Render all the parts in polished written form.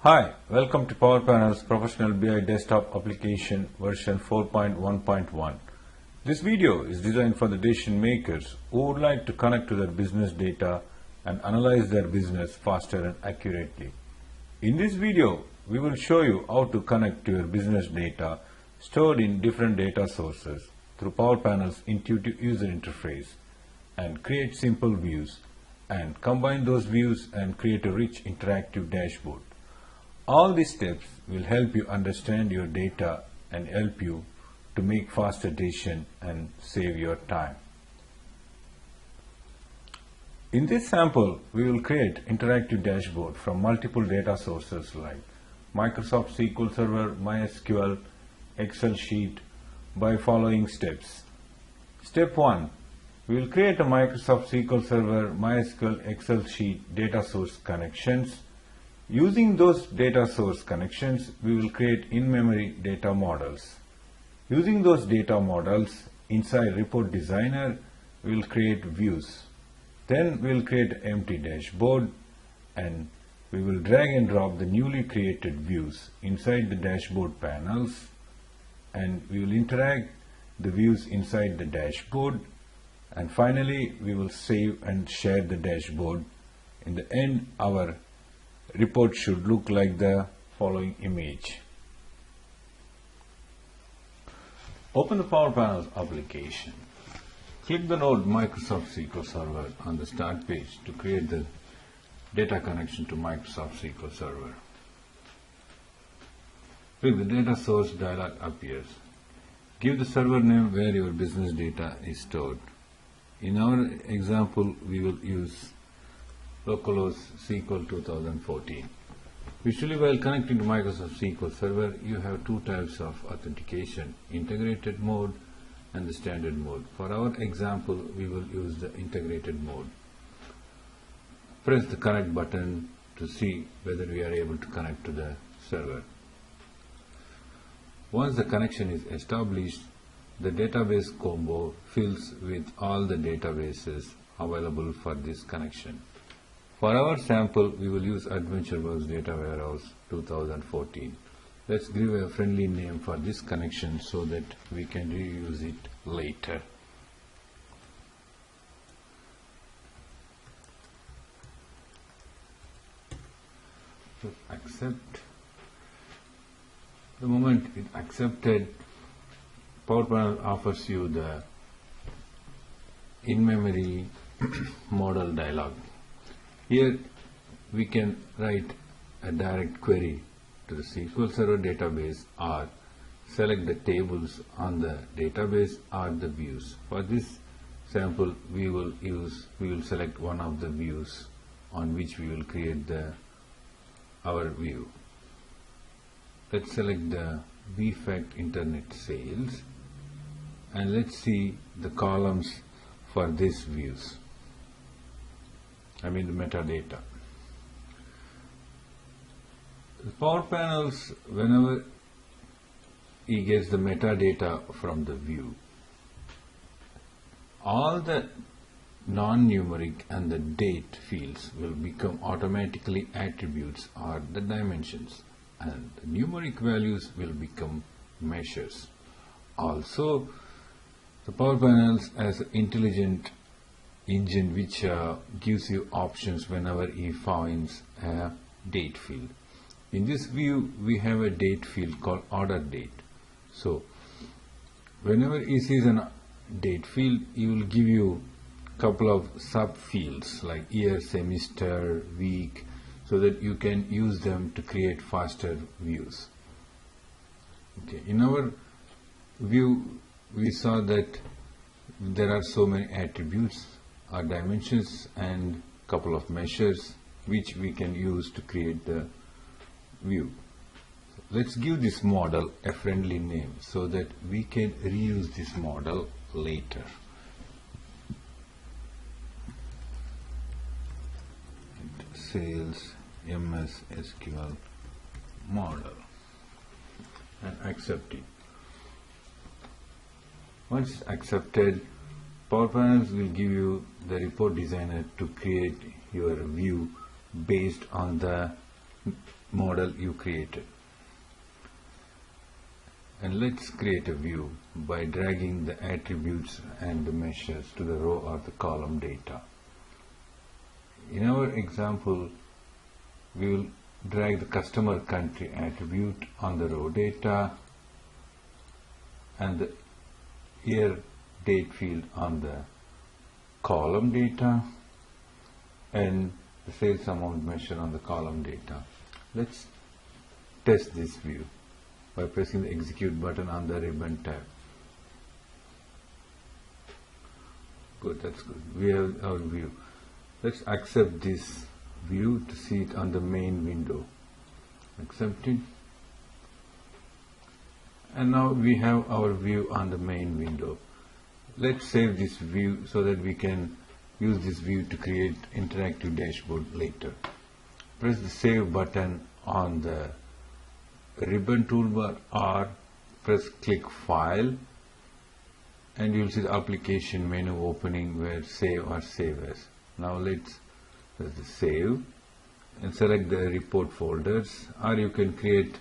Hi, welcome to Power Panel's Professional BI Desktop Application version 4.1.1. This video is designed for the decision makers who would like to connect to their business data and analyze their business faster and accurately. In this video, we will show you how to connect to your business data stored in different data sources through Power Panel's intuitive user interface and create simple views and combine those views and create a rich interactive dashboard. All these steps will help you understand your data and help you to make faster decisions and save your time. In this sample, we will create interactive dashboard from multiple data sources like Microsoft SQL Server, MySQL, Excel sheet by following steps. Step 1. We will create a Microsoft SQL Server, MySQL, Excel sheet data source connections. Using those data source connections, we will create in-memory data models. Using those data models, inside Report Designer, we will create views. Then we will create an empty dashboard and we will drag and drop the newly created views inside the dashboard panels, and we will interact the views inside the dashboard, and finally we will save and share the dashboard. In the end, our report should look like the following image. Open the Power Panel application. Click the node Microsoft SQL Server on the Start page to create the data connection to Microsoft SQL Server. Click the data source dialog appears. Give the server name where your business data is stored. In our example, we will use localhost SQL 2014. Usually while connecting to Microsoft SQL Server, you have two types of authentication, integrated mode and the standard mode. For our example, we will use the integrated mode. Press the connect button to see whether we are able to connect to the server. Once the connection is established, the database combo fills with all the databases available for this connection. For our sample, we will use AdventureWorks Data Warehouse 2014. Let's give a friendly name for this connection so that we can reuse it later. So accept. The moment it accepted, Power Panel offers you the in-memory model dialog. Here we can write a direct query to the SQL Server database or select the tables on the database or the views. For this sample, we will select one of the views on which we will create our view. Let's select the VFACT Internet Sales and let's see the columns for these views. I mean the metadata. The Power Panels, whenever he gets the metadata from the view, all the non-numeric and the date fields will become automatically attributes or the dimensions, and the numeric values will become measures. Also, the Power Panels has an intelligent engine which gives you options whenever he finds a date field. In this view, we have a date field called order date. So whenever he sees a date field, he will give you a couple of sub fields like year, semester, week, so that you can use them to create faster views. Okay. In our view, we saw that there are so many attributes or dimensions and couple of measures which we can use to create the view. Let's give this model a friendly name so that we can reuse this model later. Sales MS SQL model and accept it. Once accepted, Power Panels will give you the report designer to create your view based on the model you created. And let's create a view by dragging the attributes and the measures to the row or the column data. In our example, we will drag the customer country attribute on the row data and the year date field on the column data and the sales amount measure on the column data. Let's test this view by pressing the execute button on the ribbon tab. Good, that's good. We have our view. Let's accept this view to see it on the main window. Accept it. And now we have our view on the main window. Let's save this view so that we can use this view to create interactive dashboard later. Press the save button on the ribbon toolbar or press click file and you will see the application menu opening where save or save as. Now let's press the save and select the report folders, or you can create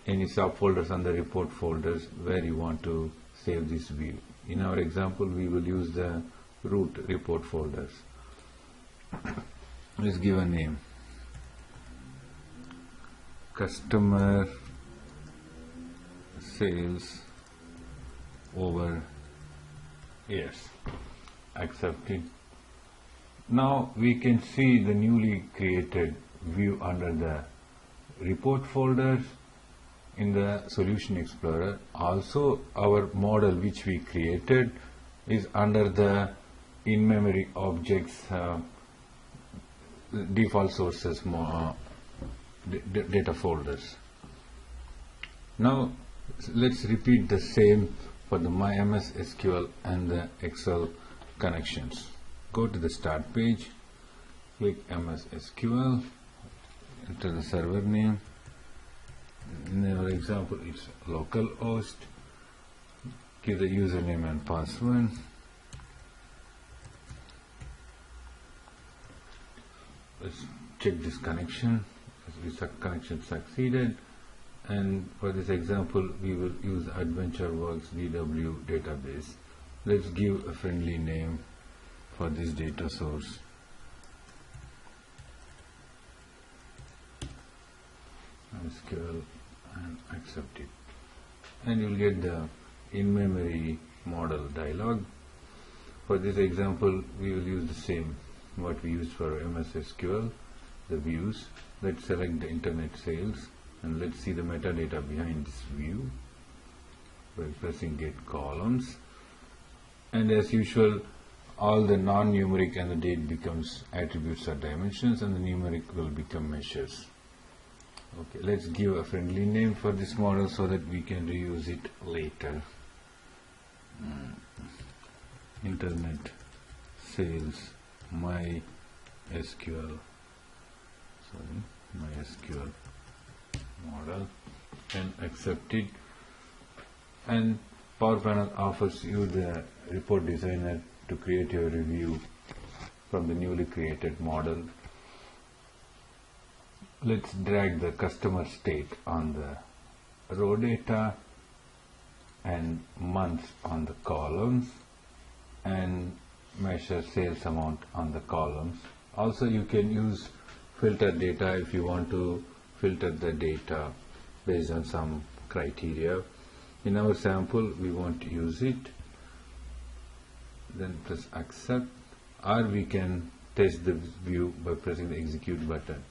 any subfolders on the report folders where you want to save this view. In our example, we will use the root report folders. Let's give a name. Customer sales over years. Accept it. Now we can see the newly created view under the report folders in the Solution Explorer. Also, our model which we created is under the in-memory objects default sources data folders. Now let's repeat the same for the MS SQL and the Excel connections. Go to the start page, click MS SQL, enter the server name. In our example, it's localhost. Give the username and password. Let's check this connection. This connection succeeded. And for this example, we will use AdventureWorks DW database. Let's give a friendly name for this data source. MySQL and accept it. And you'll get the in-memory model dialog. For this example, we will use the same what we used for MS SQL, the views. Let's select the internet sales and let's see the metadata behind this view by pressing get columns. And as usual, all the non-numeric and the date becomes attributes or dimensions, and the numeric will become measures. Okay, let's give a friendly name for this model so that we can reuse it later. Internet sales MySQL model, and accept it. And Power Panel offers you the report designer to create your review from the newly created model. Let's drag the customer state on the row data and months on the columns and measure sales amount on the columns. Also, you can use filter data if you want to filter the data based on some criteria. In our sample, we want to use it. Then press accept, or we can test the view by pressing the execute button.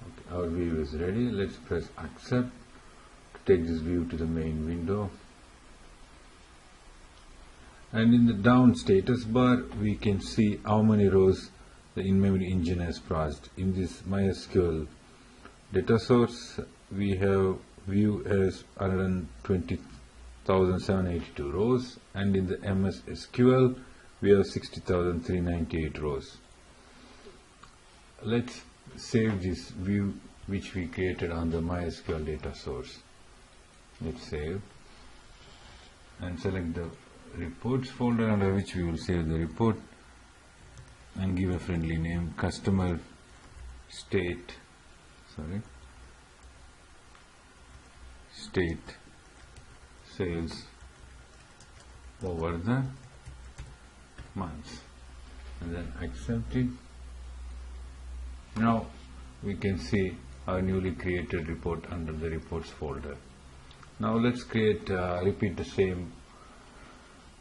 Okay, our view is ready. Let's press accept to take this view to the main window. And in the down status bar, we can see how many rows the in-memory engine has processed. In this MySQL data source, we have view as 120,782 rows, and in the MS SQL, we have 60,398 rows. Let's save this view which we created on the MySQL data source. Let's save. and select the reports folder under which we will save the report and give a friendly name, customer state sales over the months, and then accept it. Now we can see our newly created report under the reports folder. Now let's repeat the same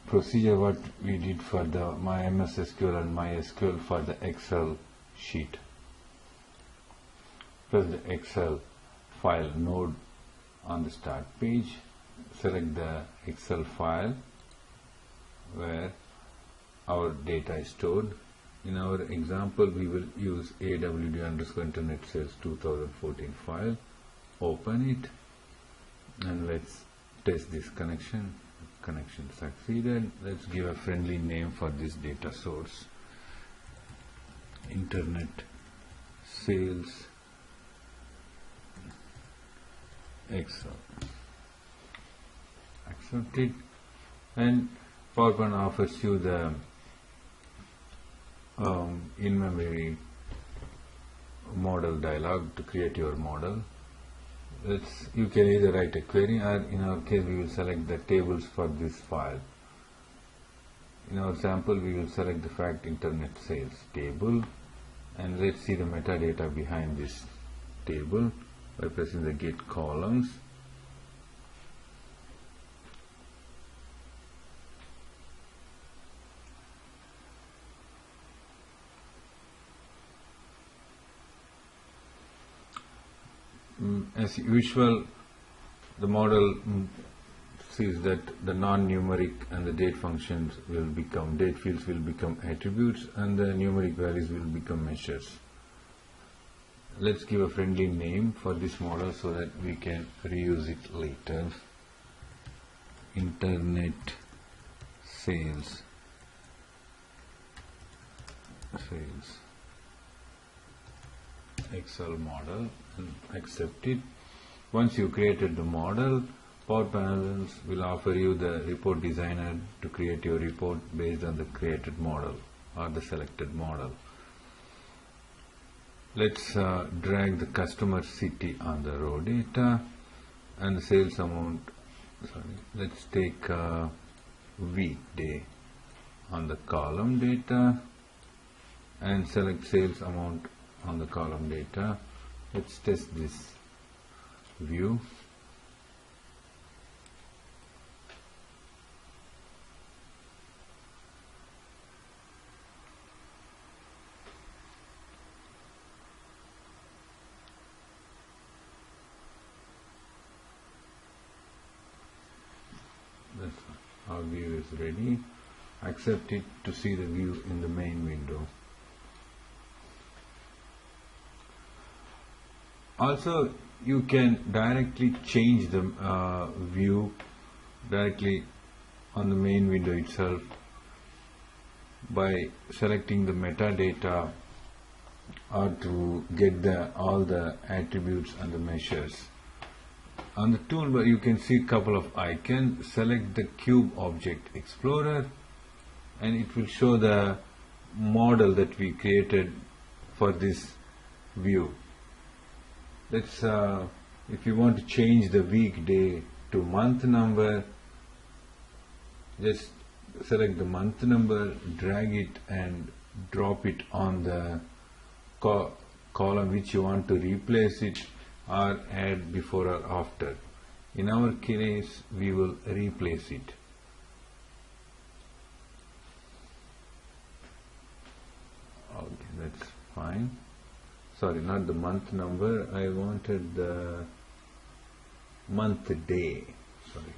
procedure what we did for the MS SQL and MySQL for the Excel sheet. Press the Excel file node on the start page, select the Excel file where our data is stored. In our example, we will use awd_internet sales 2014 file. Open it and let's test this connection. Connection succeeded. Let's give a friendly name for this data source, internet sales Excel. Accept it, and PowerPoint offers you the in-memory model dialog to create your model. You can either write a query, or in our case we will select the tables for this file. In our sample we will select the fact internet sales table, and let's see the metadata behind this table by pressing the get columns. As usual, the model sees that the non-numeric and the date functions will become, date fields will become attributes, and the numeric values will become measures. Let's give a friendly name for this model so that we can reuse it later. Internet sales Excel model, and accept it. Once you created the model, Power Panels will offer you the report designer to create your report based on the created model or the selected model. Let's drag the customer city on the row data and the sales amount. Let's take weekday on the column data and select sales amount on the column data. Let's test this view. Our view is ready. Accept it to see the view in the main window. Also, you can directly change the view directly on the main window itself by selecting the metadata, or to get all the attributes and the measures. On the toolbar you can see a couple of icons. Select the Cube Object Explorer and it will show the model that we created for this view. Let's if you want to change the weekday to month number, just select the month number, drag it and drop it on the column which you want to replace it or add before or after. In our case we will replace it. Okay, that's fine. Sorry, not the month number, I wanted the month day. Sorry.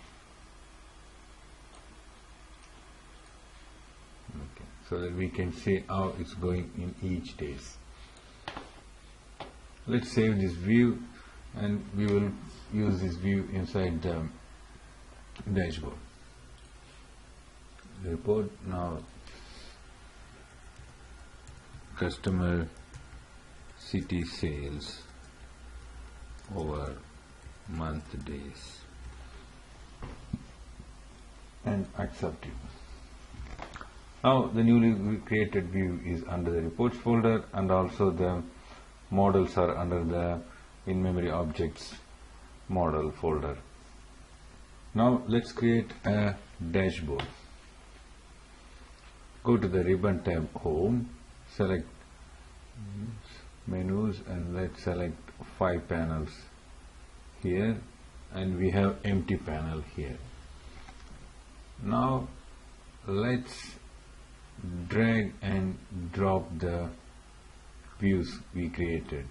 Okay, so that we can see how it's going in each days. Let's save this view and we will use this view inside the dashboard. Report now, customer city sales over month days. and accept it. Now the newly created view is under the reports folder, and also the models are under the in-memory objects model folder. Now let's create a dashboard. Go to the ribbon tab, home, select menus, and let's select 5 panels here, and we have empty panel here. Now let's drag and drop the views we created.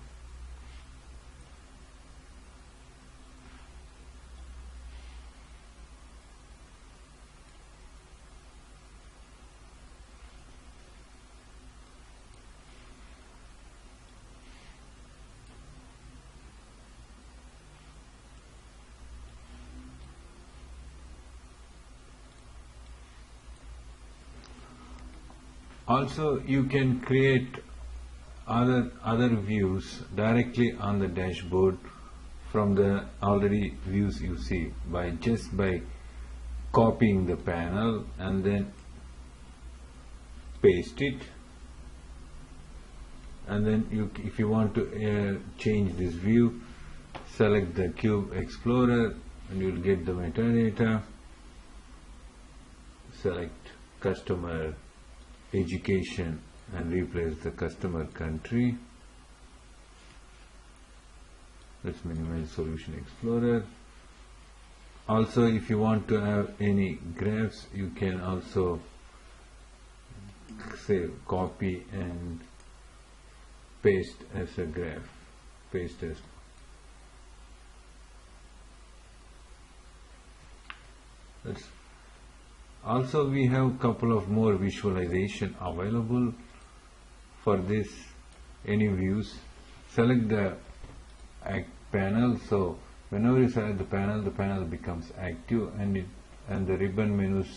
Also, you can create other views directly on the dashboard from the already views you see by copying the panel and then paste it, and then if you want to change this view, select the Cube Explorer and you'll get the metadata. Select customer education and replace the customer country. Let's minimize Solution Explorer. Also, if you want to have any graphs, you can also say copy and paste as a graph. Paste as also, we have a couple of more visualization available for this. Any views, select the panel. So whenever you select the panel becomes active, and the ribbon menus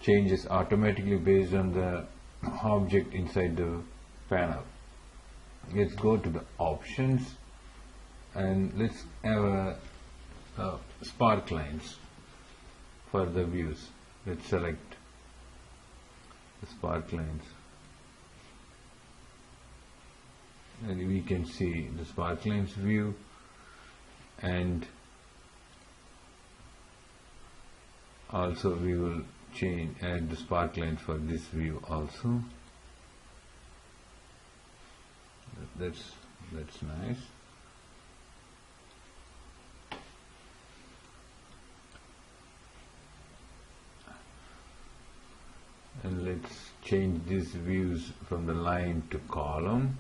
changes automatically based on the object inside the panel. Let's go to the options and let's have a spark lines for the views. Let's select the spark lines, and we can see the spark lines view, and also we will add the spark lines for this view also. That's nice. And let's change these views from the line to column,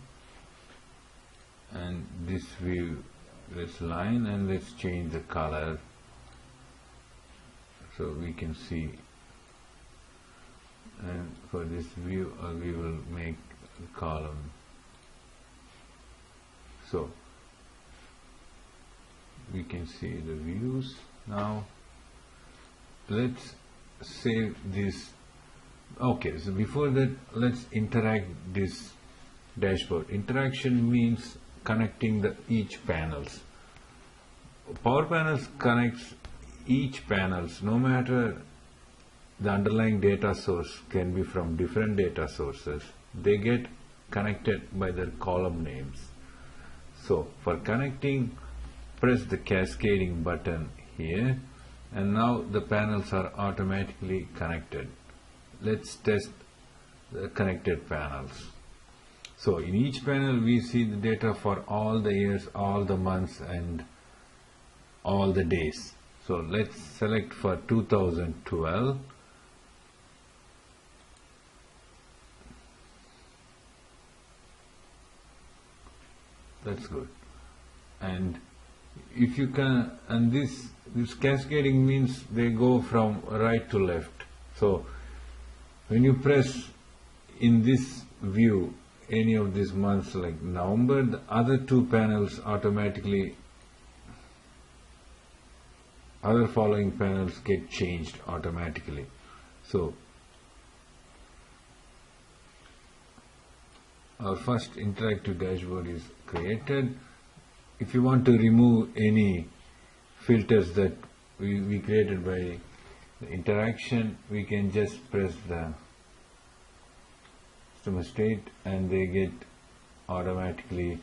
and this view, this line, and let's change the color so we can see. And for this view we will make a column. So we can see the views. Now let's save this. Okay, so before that, let's interact this dashboard. Interaction means connecting each panels. Power Panels connects each panels, no matter the underlying data source can be from different data sources. They get connected by their column names. So for connecting, press the cascading button here, and now the panels are automatically connected. Let's test the connected panels. So in each panel we see the data for all the years, all the months, and all the days. So let's select for 2012. That's good. And if you can, and this cascading means they go from right to left. So when you press in this view any of these months like November, the other two panels automatically, other following panels get changed automatically. So our first interactive dashboard is created. If you want to remove any filters that we created by the interaction, we can just press the customer state and they get automatically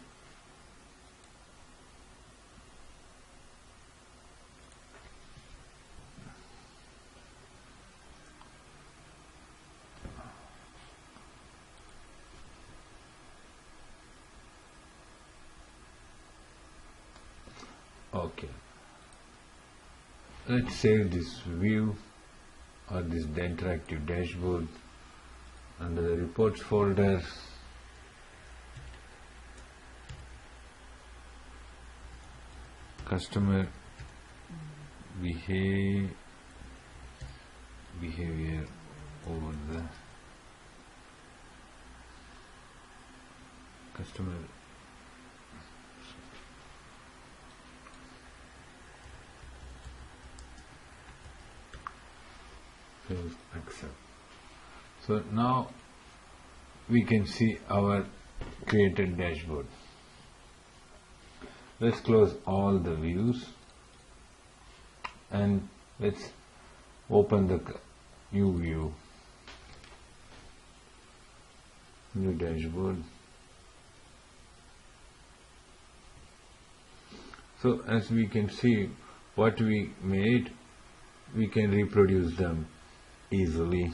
okay. Let's save this view or this interactive dashboard under the reports folder. Customer behavior over the customer accept. So now we can see our created dashboard. Let's close all the views and let's open the new view, new dashboard. So as we can see what we made, we can reproduce them easily.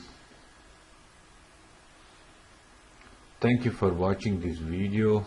Thank you for watching this video.